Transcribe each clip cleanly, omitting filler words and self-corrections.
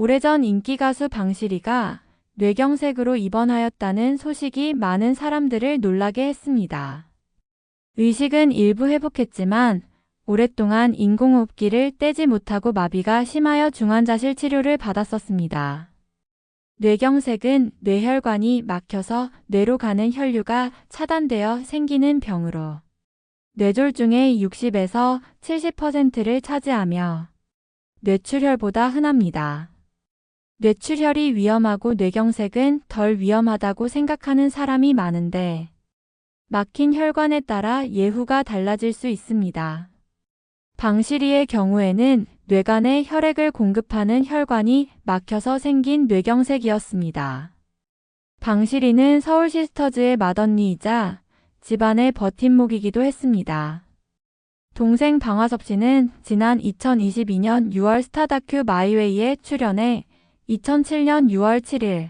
오래전 인기 가수 방실이가 뇌경색으로 입원하였다는 소식이 많은 사람들을 놀라게 했습니다. 의식은 일부 회복했지만 오랫동안 인공호흡기를 떼지 못하고 마비가 심하여 중환자실 치료를 받았었습니다. 뇌경색은 뇌혈관이 막혀서 뇌로 가는 혈류가 차단되어 생기는 병으로 뇌졸중의 60에서 70%를 차지하며 뇌출혈보다 흔합니다. 뇌출혈이 위험하고 뇌경색은 덜 위험하다고 생각하는 사람이 많은데 막힌 혈관에 따라 예후가 달라질 수 있습니다. 방실이의 경우에는 뇌간에 혈액을 공급하는 혈관이 막혀서 생긴 뇌경색이었습니다. 방실이는 서울시스터즈의 맏언니이자 집안의 버팀목이기도 했습니다. 동생 방화섭 씨는 지난 2022년 6월 스타 다큐 마이웨이에 출연해 2007년 6월 7일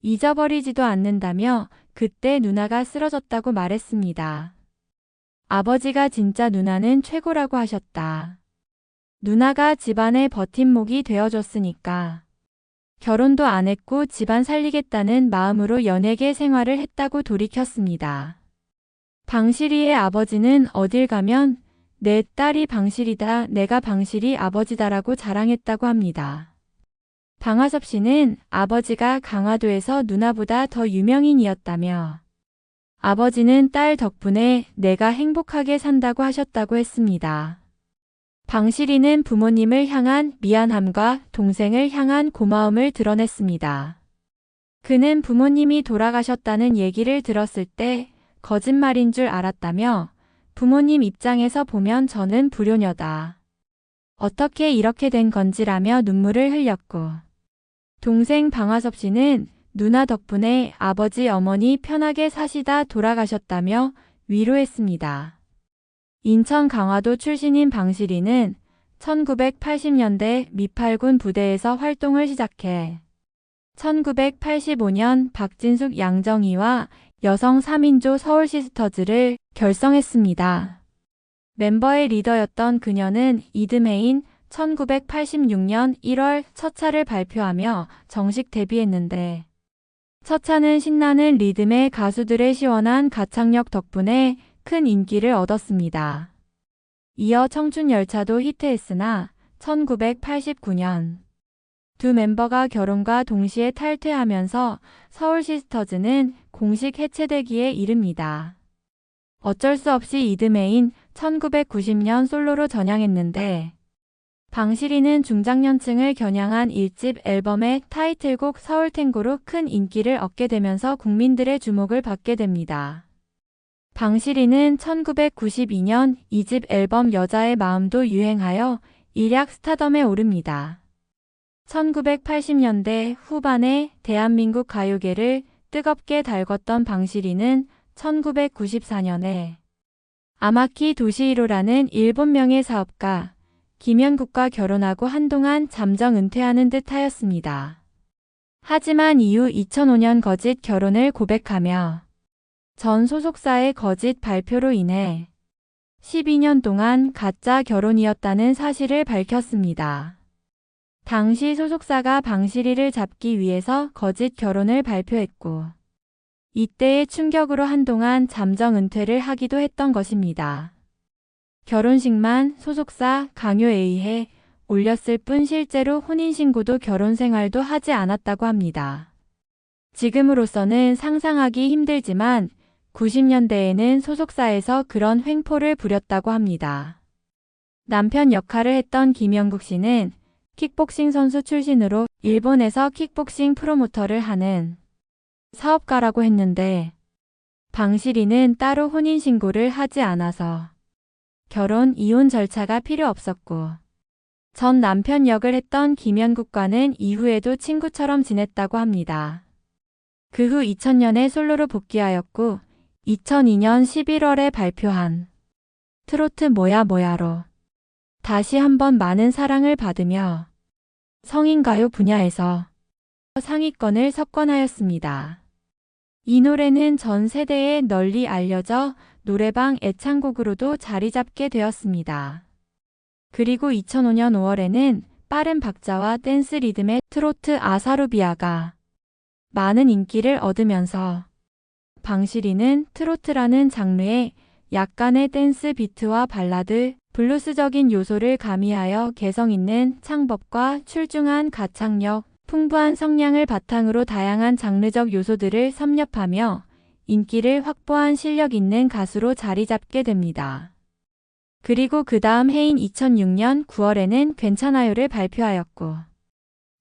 잊어버리지도 않는다며 그때 누나가 쓰러졌다고 말했습니다. 아버지가 진짜 누나는 최고라고 하셨다. 누나가 집안의 버팀목이 되어줬으니까. 결혼도 안 했고 집안 살리겠다는 마음으로 연예계 생활을 했다고 돌이켰습니다. 방실이의 아버지는 어딜 가면 내 딸이 방실이다, 내가 방실이 아버지다라고 자랑했다고 합니다. 방화섭 씨는 아버지가 강화도에서 누나보다 더 유명인이었다며 아버지는 딸 덕분에 내가 행복하게 산다고 하셨다고 했습니다. 방실이는 부모님을 향한 미안함과 동생을 향한 고마움을 드러냈습니다. 그는 부모님이 돌아가셨다는 얘기를 들었을 때 거짓말인 줄 알았다며 부모님 입장에서 보면 저는 불효녀다. 어떻게 이렇게 된 건지라며 눈물을 흘렸고 동생 방화섭 씨는 누나 덕분에 아버지 어머니 편하게 사시다 돌아가셨다며 위로했습니다. 인천 강화도 출신인 방실이는 1980년대 미팔군 부대에서 활동을 시작해 1985년 박진숙 양정희와 여성 3인조 서울시스터즈를 결성했습니다. 멤버의 리더였던 그녀는 이듬해인 1986년 1월 첫 차를 발표하며 정식 데뷔했는데 첫 차는 신나는 리듬의 가수들의 시원한 가창력 덕분에 큰 인기를 얻었습니다. 이어 청춘열차도 히트했으나 1989년 두 멤버가 결혼과 동시에 탈퇴하면서 서울시스터즈는 공식 해체되기에 이릅니다. 어쩔 수 없이 이듬해인 1990년 솔로로 전향했는데 방실이는 중장년층을 겨냥한 1집 앨범의 타이틀곡 서울탱고로 큰 인기를 얻게 되면서 국민들의 주목을 받게 됩니다. 방실이는 1992년 2집 앨범 여자의 마음도 유행하여 일약 스타덤에 오릅니다. 1980년대 후반에 대한민국 가요계를 뜨겁게 달궜던 방실이는 1994년에 아마키 도시히로라는 일본 명예사업가 김현국과 결혼하고 한동안 잠정 은퇴하는 듯 하였습니다. 하지만 이후 2005년 거짓 결혼을 고백하며 전 소속사의 거짓 발표로 인해 12년 동안 가짜 결혼이었다는 사실을 밝혔습니다. 당시 소속사가 방실이를 잡기 위해서 거짓 결혼을 발표했고 이때의 충격으로 한동안 잠정 은퇴를 하기도 했던 것입니다. 결혼식만 소속사 강요에 의해 올렸을 뿐 실제로 혼인신고도 결혼생활도 하지 않았다고 합니다. 지금으로서는 상상하기 힘들지만 90년대에는 소속사에서 그런 횡포를 부렸다고 합니다. 남편 역할을 했던 김영국 씨는 킥복싱 선수 출신으로 일본에서 킥복싱 프로모터를 하는 사업가라고 했는데 방실이는 따로 혼인신고를 하지 않아서 결혼, 이혼 절차가 필요 없었고 전 남편 역을 했던 김현국과는 이후에도 친구처럼 지냈다고 합니다. 그 후 2000년에 솔로로 복귀하였고 2002년 11월에 발표한 트로트 뭐야 뭐야로 다시 한번 많은 사랑을 받으며 성인가요 분야에서 상위권을 석권하였습니다. 이 노래는 전 세대에 널리 알려져 노래방 애창곡으로도 자리 잡게 되었습니다. 그리고 2005년 5월에는 빠른 박자와 댄스 리듬의 트로트 아사루비아가 많은 인기를 얻으면서 방실이는 트로트라는 장르에 약간의 댄스 비트와 발라드, 블루스적인 요소를 가미하여 개성 있는 창법과 출중한 가창력, 풍부한 성량을 바탕으로 다양한 장르적 요소들을 섭렵하며 인기를 확보한 실력 있는 가수로 자리 잡게 됩니다. 그리고 그 다음 해인 2006년 9월에는 괜찮아요를 발표하였고,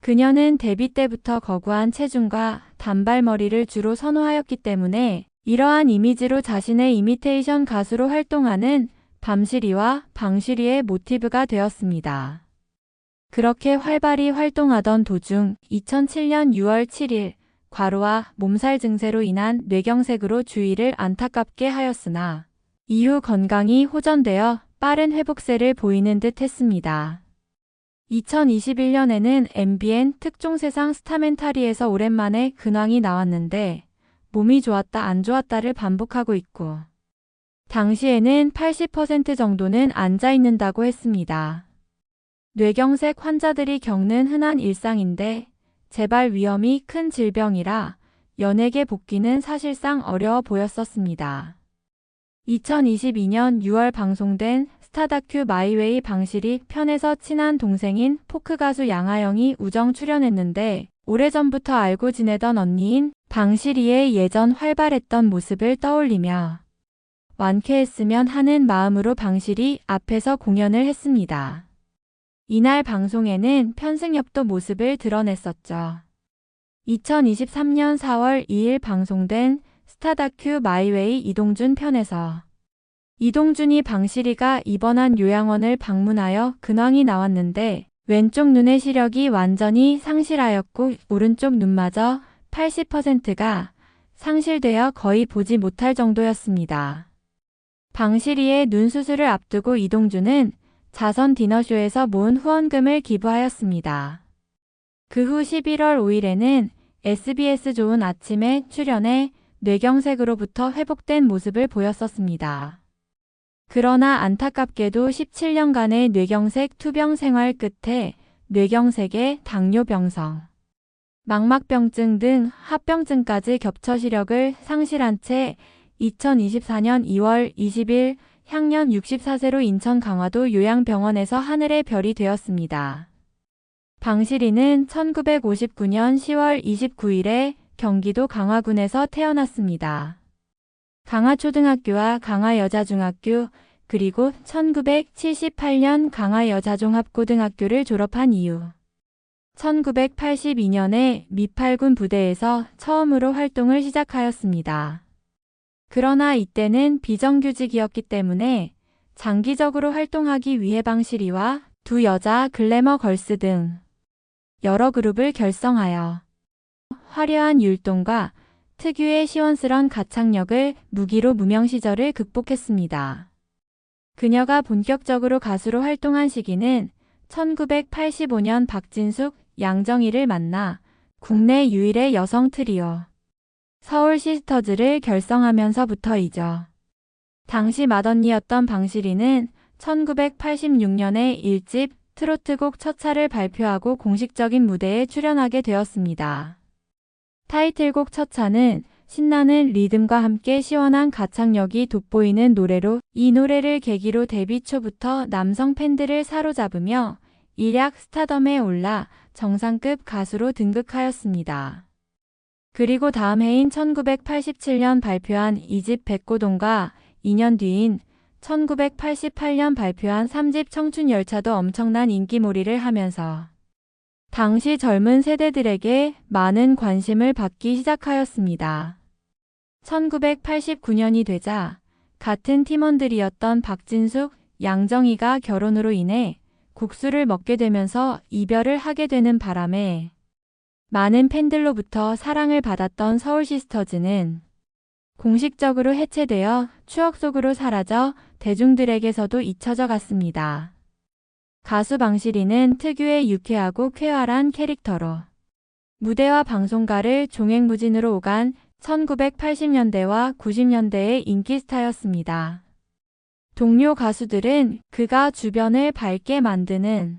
그녀는 데뷔 때부터 거구한 체중과 단발머리를 주로 선호하였기 때문에 이러한 이미지로 자신의 이미테이션 가수로 활동하는 밤시리와 방시리의 모티브가 되었습니다. 그렇게 활발히 활동하던 도중 2007년 6월 7일 과로와 몸살 증세로 인한 뇌경색으로 주위를 안타깝게 하였으나 이후 건강이 호전되어 빠른 회복세를 보이는 듯 했습니다. 2021년에는 MBN 특종세상 스타멘타리에서 오랜만에 근황이 나왔는데 몸이 좋았다 안 좋았다를 반복하고 있고, 당시에는 80% 정도는 앉아 있는다고 했습니다. 뇌경색 환자들이 겪는 흔한 일상인데 재발 위험이 큰 질병이라 연예계 복귀는 사실상 어려워 보였었습니다. 2022년 6월 방송된 스타 다큐 마이웨이 방실이 편에서 친한 동생인 포크 가수 양하영이 우정 출연했는데, 오래전부터 알고 지내던 언니인 방실이의 예전 활발했던 모습을 떠올리며 완쾌했으면 하는 마음으로 방실이 앞에서 공연을 했습니다. 이날 방송에는 편승엽도 모습을 드러냈었죠. 2023년 4월 2일 방송된 스타 다큐 마이웨이 이동준 편에서 이동준이 방실이가 입원한 요양원을 방문하여 근황이 나왔는데, 왼쪽 눈의 시력이 완전히 상실하였고 오른쪽 눈마저 80%가 상실되어 거의 보지 못할 정도였습니다. 방실이의 눈 수술을 앞두고 이동준은 자선 디너쇼에서 모은 후원금을 기부하였습니다. 그 후 11월 5일에는 SBS 좋은 아침에 출연해 뇌경색으로부터 회복된 모습을 보였었습니다. 그러나 안타깝게도 17년간의 뇌경색 투병 생활 끝에 뇌경색에 당뇨병성, 망막병증 등 합병증까지 겹쳐 시력을 상실한 채 2024년 2월 20일 향년 64세로 인천 강화도 요양병원에서 하늘의 별이 되었습니다. 방실이는 1959년 10월 29일에 경기도 강화군에서 태어났습니다. 강화초등학교와 강화여자중학교, 그리고 1978년 강화여자종합고등학교를 졸업한 이후 1982년에 미팔군 부대에서 처음으로 활동을 시작하였습니다. 그러나 이때는 비정규직이었기 때문에 장기적으로 활동하기 위해 방실이와 두 여자 글래머 걸스 등 여러 그룹을 결성하여 화려한 율동과 특유의 시원스런 가창력을 무기로 무명 시절을 극복했습니다. 그녀가 본격적으로 가수로 활동한 시기는 1985년 박진숙, 양정희를 만나 국내 유일의 여성 트리오 서울 시스터즈를 결성하면서부터이죠. 당시 맏언니였던 방실이는 1986년에 1집 트로트곡 첫차를 발표하고 공식적인 무대에 출연하게 되었습니다. 타이틀곡 첫차는 신나는 리듬과 함께 시원한 가창력이 돋보이는 노래로 이 노래를 계기로 데뷔 초부터 남성 팬들을 사로잡으며 일약 스타덤에 올라 정상급 가수로 등극하였습니다. 그리고 다음 해인 1987년 발표한 2집 백고동과 2년 뒤인 1988년 발표한 3집 청춘열차도 엄청난 인기몰이를 하면서 당시 젊은 세대들에게 많은 관심을 받기 시작하였습니다. 1989년이 되자 같은 팀원들이었던 박진숙, 양정희가 결혼으로 인해 국수를 먹게 되면서 이별을 하게 되는 바람에 많은 팬들로부터 사랑을 받았던 서울시스터즈는 공식적으로 해체되어 추억 속으로 사라져 대중들에게서도 잊혀져 갔습니다. 가수 방실이는 특유의 유쾌하고 쾌활한 캐릭터로 무대와 방송가를 종횡무진으로 오간 1980년대와 90년대의 인기 스타였습니다. 동료 가수들은 그가 주변을 밝게 만드는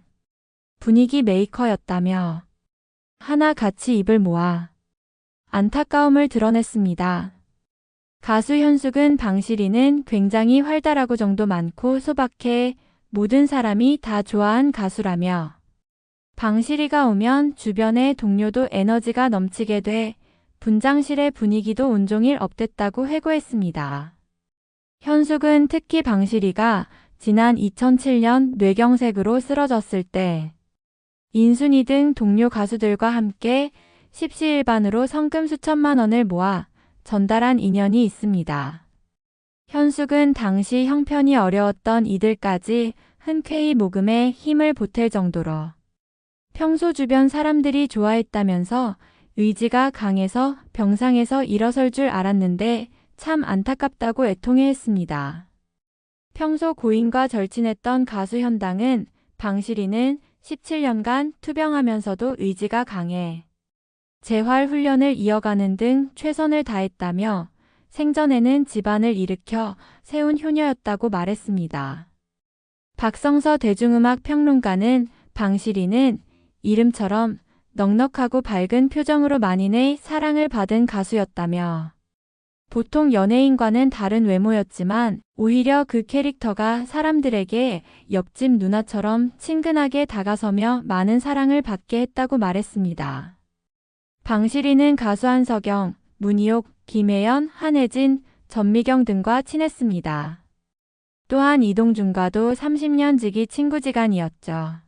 분위기 메이커였다며 하나같이 입을 모아 안타까움을 드러냈습니다. 가수 현숙은 방실이는 굉장히 활달하고 정도 많고 소박해 모든 사람이 다 좋아한 가수라며 방실이가 오면 주변의 동료도 에너지가 넘치게 돼 분장실의 분위기도 온종일 업됐다고 회고했습니다. 현숙은 특히 방실이가 지난 2007년 뇌경색으로 쓰러졌을 때 인순이 등 동료 가수들과 함께 십시일반으로 성금 수천만 원을 모아 전달한 인연이 있습니다. 현숙은 당시 형편이 어려웠던 이들까지 흔쾌히 모금에 힘을 보탤 정도로 평소 주변 사람들이 좋아했다면서 의지가 강해서 병상에서 일어설 줄 알았는데 참 안타깝다고 애통해했습니다. 평소 고인과 절친했던 가수 현당은 방실이는 17년간 투병하면서도 의지가 강해 재활 훈련을 이어가는 등 최선을 다했다며 생전에는 집안을 일으켜 세운 효녀였다고 말했습니다. 박성서 대중음악 평론가는 방실이는 이름처럼 넉넉하고 밝은 표정으로 만인의 사랑을 받은 가수였다며 보통 연예인과는 다른 외모였지만 오히려 그 캐릭터가 사람들에게 옆집 누나처럼 친근하게 다가서며 많은 사랑을 받게 했다고 말했습니다. 방실이는 가수 한석영, 문희옥, 김혜연, 한혜진, 전미경 등과 친했습니다. 또한 이동준과도 30년 지기 친구지간이었죠.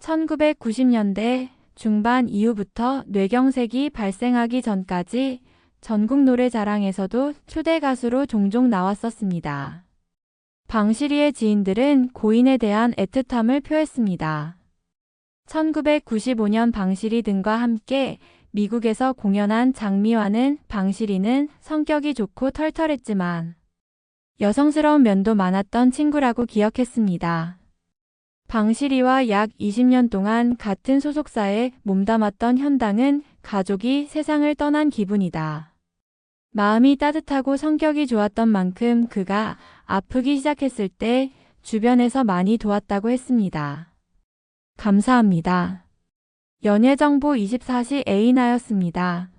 1990년대 중반 이후부터 뇌경색이 발생하기 전까지 전국 노래자랑에서도 초대 가수로 종종 나왔었습니다. 방실이의 지인들은 고인에 대한 애틋함을 표했습니다. 1995년 방실이 등과 함께 미국에서 공연한 장미화는 방실이는 성격이 좋고 털털했지만 여성스러운 면도 많았던 친구라고 기억했습니다. 방실이와 약 20년 동안 같은 소속사에 몸담았던 현당은 가족이 세상을 떠난 기분이다. 마음이 따뜻하고 성격이 좋았던 만큼 그가 아프기 시작했을 때 주변에서 많이 도왔다고 했습니다. 감사합니다. 연예정보 24시 에이나였습니다.